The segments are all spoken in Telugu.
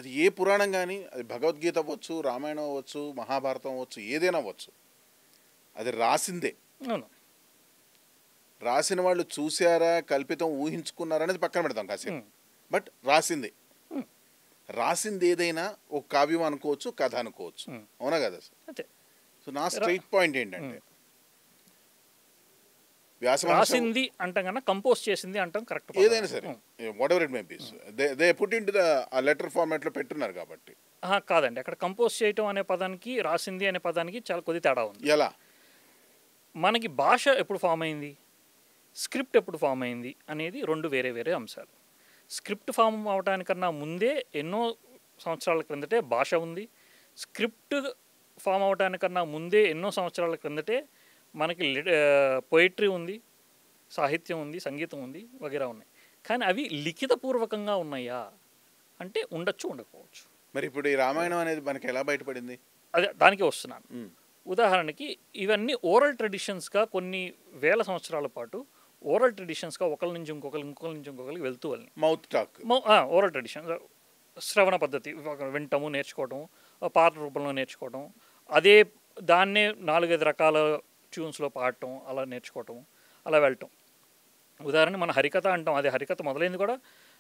అది ఏ పురాణం కానీ, అది భగవద్గీత అవ్వచ్చు, రామాయణం అవ్వచ్చు, మహాభారతం అవ్వచ్చు, ఏదైనా అవ్వచ్చు, అది రాసిందే. అవును. రాసిన వాళ్ళు చూసారా, కల్పితం ఊహించుకున్నారా అనేది పక్కన పెడతాం కాసేపు. బట్ రాసిందే. రాసింది ఏదైనా ఒక కావ్యం అనుకోవచ్చు, కథ అనుకోవచ్చు. అవునా కదా సార్? అంతే. సో నా స్ట్రైట్ పాయింట్ ఏంటంటే, రాసింది అంటాం కన్నా కంపోజ్ చేసింది అంటాం కరెక్ట్. ఏదైనా సరే, what ever it may be, they put in to the letter ఫార్మాట్లో పెట్టున్నారు కాబట్టి. కాదండి, అక్కడ కంపోజ్ చేయటం అనే పదానికి రాసింది అనే పదానికి చాలా కొద్ది తేడా ఉంది. ఎలా? మనకి భాష ఎప్పుడు ఫామ్ అయింది, స్క్రిప్ట్ ఎప్పుడు ఫామ్ అయింది అనేది రెండు వేరే వేరే అంశాలు. స్క్రిప్ట్ ఫామ్ అవడానికన్నా ముందే ఎన్నో సంవత్సరాల క్రిందటే భాష ఉంది. స్క్రిప్ట్ ఫామ్ అవడానికన్నా ముందే ఎన్నో సంవత్సరాల క్రిందటే మనకి పొయిట్రీ ఉంది, సాహిత్యం ఉంది, సంగీతం ఉంది, వగేరా ఉన్నాయి. కానీ అవి లిఖితపూర్వకంగా ఉన్నాయా అంటే ఉండొచ్చు, ఉండకపోవచ్చు. మరి ఇప్పుడు ఈ రామాయణం అనేది మనకి ఎలా బయటపడింది? అదే దానికి వస్తున్నాను. ఉదాహరణకి ఇవన్నీ ఓరల్ ట్రెడిషన్స్గా కొన్ని వేల సంవత్సరాల పాటు ఓరల్ ట్రెడిషన్స్గా ఒకరి నుంచి ఇంకొకరికి వెళ్తూ వెళ్ళి మౌత్ టాక్, ఓరల్ ట్రెడిషన్, శ్రవణ పద్ధతి, వింటము, నేర్చుకోవటం, పాట రూపంలో నేర్చుకోవటం, అదే దాన్నే 4-5 రకాల ట్యూన్స్లో పాడటం, అలా నేర్చుకోవటం, అలా వెళ్ళటం. ఉదాహరణ మన హరికథ అంటాం, అదే హరికథ మొదలైంది కూడా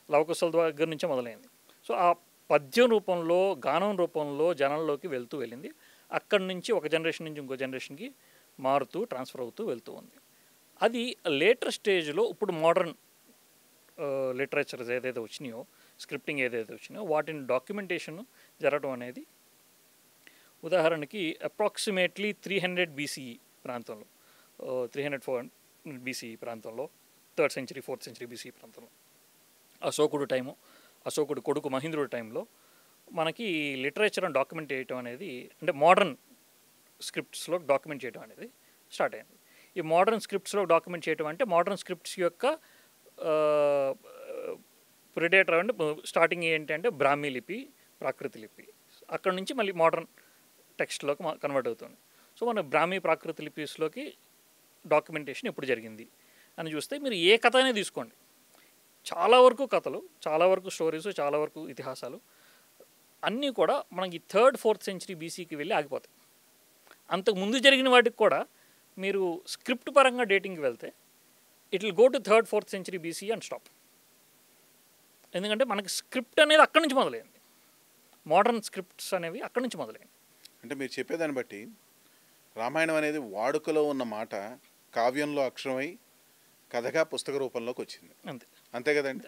లవకుశల దగ్గర నుంచే మొదలైంది. సో ఆ పద్యం రూపంలో, గానం రూపంలో జనంలోకి వెళ్తూ వెళ్ళింది. అక్కడి నుంచి ఒక జనరేషన్ నుంచి ఇంకో జనరేషన్కి మారుతూ ట్రాన్స్ఫర్ అవుతూ వెళ్తూ ఉంది. అది లేటర్ స్టేజ్లో ఇప్పుడు మోడర్న్ లిటరేచర్స్ ఏదైతే వచ్చినాయో, స్క్రిప్టింగ్ ఏదైతే వచ్చినాయో వాటిని డాక్యుమెంటేషన్ జరగడం అనేది, ఉదాహరణకి అప్రాక్సిమేట్లీ 300 BCE ప్రాంతంలో, 300-400 BCE ప్రాంతంలో, 3rd century 4th century BCE ప్రాంతంలో, అశోకుడు టైము, అశోకుడు కొడుకు మహేంద్రుడి టైంలో మనకి లిటరేచర్ అని డాక్యుమెంట్ చేయటం అనేది, అంటే మోడర్న్ స్క్రిప్ట్స్లో డాక్యుమెంట్ చేయడం అనేది స్టార్ట్ అయింది. ఈ మోడర్న్ స్క్రిప్ట్స్లో డాక్యుమెంట్ చేయడం అంటే మోడర్న్ స్క్రిప్ట్స్ యొక్క ప్రిడేటర్ అంటే స్టార్టింగ్ ఏంటంటే బ్రాహ్మీ లిపి, ప్రాకృతి లిపి, అక్కడ నుంచి మళ్ళీ మోడర్న్ టెక్స్ట్లోకి కన్వర్ట్ అవుతుంది. సో మన బ్రాహ్మీ ప్రాకృతి లిపిస్లోకి డాక్యుమెంటేషన్ ఎప్పుడు జరిగింది అని చూస్తే మీరు ఏ కథ అనేది తీసుకోండి, చాలా వరకు కథలు, చాలా వరకు స్టోరీస్, చాలా వరకు ఇతిహాసాలు అన్నీ కూడా మనకి 3rd, 4th century BCకి వెళ్ళి ఆగిపోతాయి. అంతకు ముందు జరిగిన వాటికి కూడా మీరు స్క్రిప్ట్ పరంగా డేటింగ్కి వెళ్తే it will go to 3rd, 4th century BC and stop. ఎందుకంటే మనకి స్క్రిప్ట్ అనేది అక్కడి నుంచి మొదలైంది, మోడర్న్ స్క్రిప్ట్స్ అనేవి అక్కడి నుంచి మొదలైంది. అంటే మీరు చెప్పేదాన్ని బట్టి రామాయణం అనేది వాడుకలో ఉన్న మాట కావ్యంలో అక్షరమై కథగా పుస్తక రూపంలోకి వచ్చింది. అంతే, అంతే కదండి.